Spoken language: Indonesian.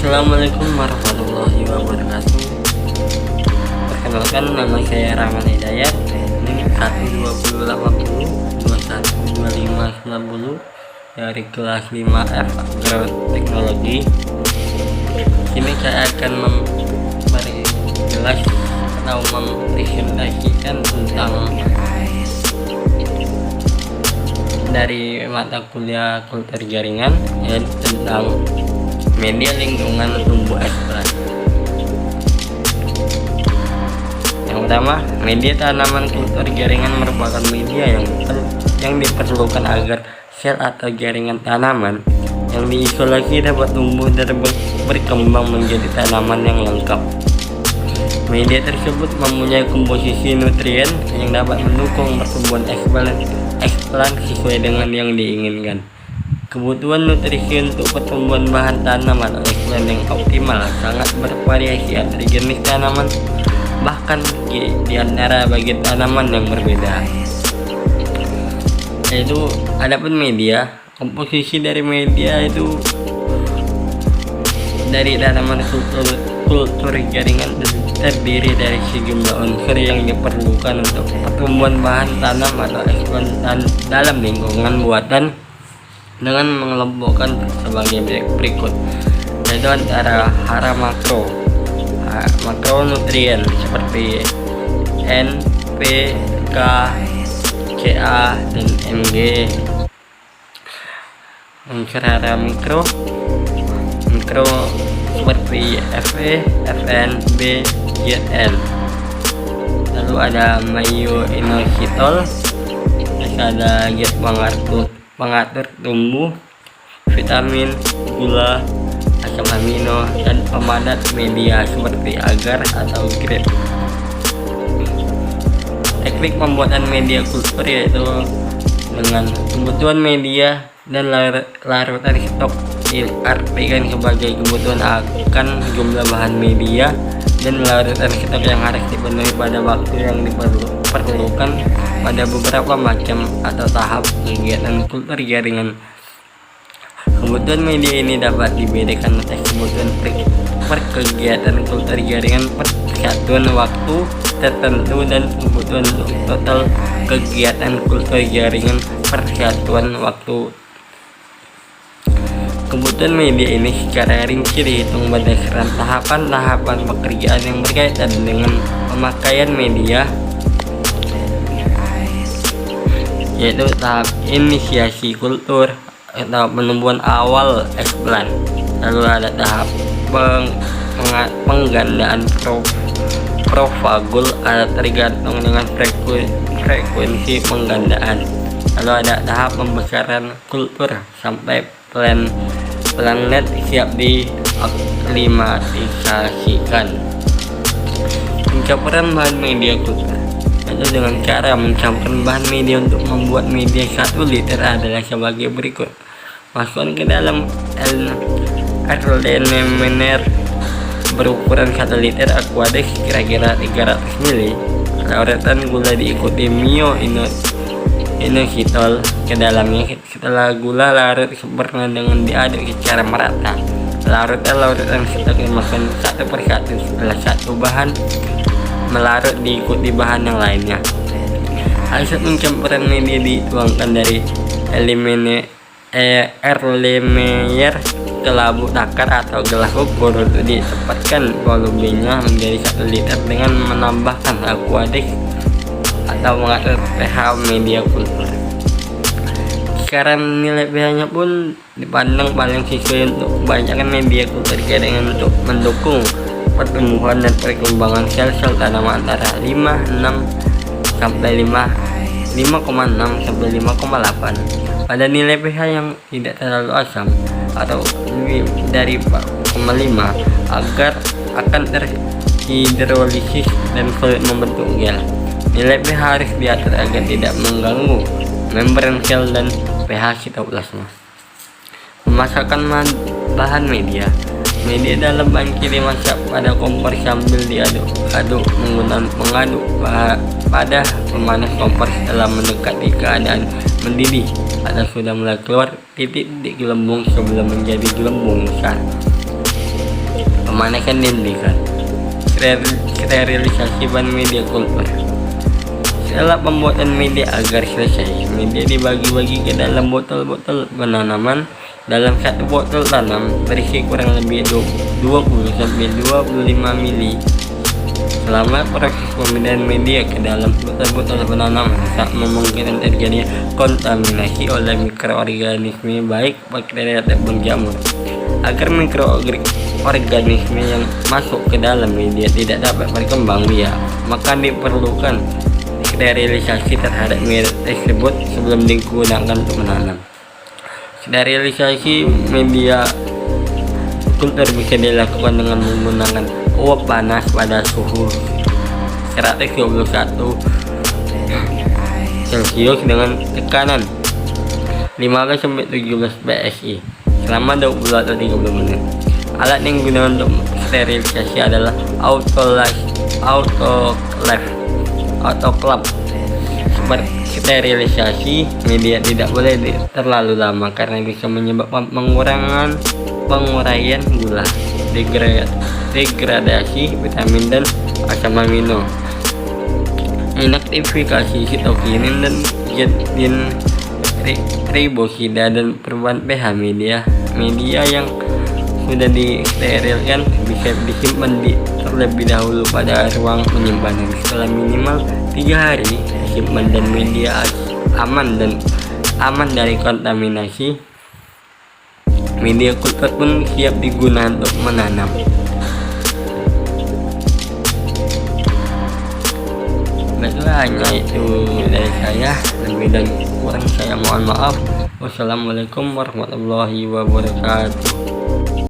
Assalamualaikum warahmatullahi wabarakatuh. Perkenalkan, nama saya Rahman Hidayat. Ini 12080 212590 dari kelas 5F Agroteknologi. Sini saya akan memberi jelas atau mempresentasikan tentang dari mata kuliah kultur jaringan, yaitu tentang media lingkungan tumbuh eksplan. Yang pertama, media tanaman kultur jaringan merupakan media yang diperlukan agar sel atau jaringan tanaman yang diisolasi dapat tumbuh dan berkembang menjadi tanaman yang lengkap. Media tersebut mempunyai komposisi nutrien yang dapat mendukung pertumbuhan eksplan sesuai dengan yang diinginkan. Kebutuhan nutrisi untuk pertumbuhan bahan tanaman oleh eksplan yang optimal sangat bervariasi antar jenis tanaman, bahkan di antara bagian tanaman yang berbeda. Yaitu adapun media, komposisi dari media itu dari tanaman kultur jaringan terdiri dari sejumlah unsur yang diperlukan untuk pertumbuhan bahan tanam atau eksplan dalam lingkungan buatan, dengan mengelompokkan sebagai berikut, yaitu antara hara makronutrien seperti N, P, K, Ca, dan Mg. Unsur hara mikro seperti Fe, Fn, B, Zn. Lalu ada mayoinositol, ada zat pengatur tumbuh, vitamin, gula, asam amino, dan pemadat media seperti agar atau grip. Teknik pembuatan media kultur yaitu dengan kebutuhan media dan larutan stok diartikan sebagai kebutuhan akan jumlah bahan media dan larutan stok yang harus dipenuhi pada waktu yang diperlukan pada beberapa macam atau tahap kegiatan kultur jaringan. Kebutuhan media ini dapat dibedakan atas kebutuhan per kegiatan kultur jaringan per satuan waktu tertentu dan kebutuhan total kegiatan kultur jaringan per satuan waktu. Kebutuhan media ini secara rinci dihitung berdasarkan tahapan-tahapan pekerjaan yang berkaitan dengan pemakaian media, yaitu tahap inisiasi kultur atau penumbuhan awal eksplan. Lalu ada tahap penggandaan propagul atau tergantung dengan frekuensi penggandaan. Lalu ada tahap pembesaran kultur sampai planet siap diaklimatisasikan. Pencampuran bahan media kultur, yaitu dengan cara mencampurkan bahan media untuk membuat media 1 liter adalah sebagai berikut. Masukkan ke dalam Erlenmeyer berukuran 1 liter aqueduct kira-kira 300 ml. Larutan gula diikuti myo-inositol ke dalamnya. Setelah gula larut sempurna dengan diaduk secara merata, larutan stok dimasukkan satu persatu. Setelah satu bahan melarut diikuti bahan yang lainnya. Hasil pencampuran media dituangkan dari Erlenmeyer ke labu takar atau gelas ukur untuk ditempatkan volumenya menjadi 1 liter dengan menambahkan aqueduct atau mengatur pH media kultur. Sekarang nilai pH-nya pun dipandang paling sesuai untuk kebanyakan media kultur jaringan untuk mendukung pertumbuhan dan perkembangan sel-sel tanaman antara 5,6 sampai 5,8 pada nilai pH yang tidak terlalu asam atau lebih dari 4,5 agar akan terhidrolisis dan sulit membentuk gel. Nilai pH harus diatur agar tidak mengganggu membran sel dan pH sitoplasma. Memasakkan bahan media dalam panci dimasak pada kompor sambil diaduk menggunakan pengaduk pada pemanas kompor. Setelah mendekati keadaan mendidih atau sudah mulai keluar titik-titik gelembung sebelum menjadi gelembung besar, kemana kan dihentikan. Sterilisasi bahan media kultur. Setelah pembuatan media agar selesai, media dibagi-bagi ke dalam botol-botol penanaman. Dalam satu botol tanam berisi kurang lebih 20-25 mili. Selama proses pemindahan media ke dalam botol-botol penanaman tak memungkinkan terjadi kontaminasi oleh mikroorganisme baik bakteri ataupun jamur. Agar mikroorganisme yang masuk ke dalam media tidak dapat berkembang biak, maka diperlukan sterilisasi terhadap media tersebut sebelum digunakan untuk menanam. Sterilisasi media kultur bisa dilakukan dengan menggunakan uap panas pada suhu 121 Celcius dengan tekanan 15-17 PSI selama 20 atau 30 menit. Alat yang digunakan untuk sterilisasi adalah autoclave. Sterilisasi media tidak boleh terlalu lama karena bisa menyebabkan penguraian gula, degradasi vitamin dan asam amino, inaktifikasi sitokinin dan zat ribosida dan perubahan pH media. Media yang sudah disterilkan bisa disimpan terlebih dahulu pada ruang penyimpanan setelah minimal 3 hari disimpan dan media aman dari kontaminasi. Media kultur pun siap digunakan untuk menanam. Baiklah, hanya itu dari saya. Lebih dan kurang saya mohon maaf. Wassalamualaikum warahmatullahi wabarakatuh.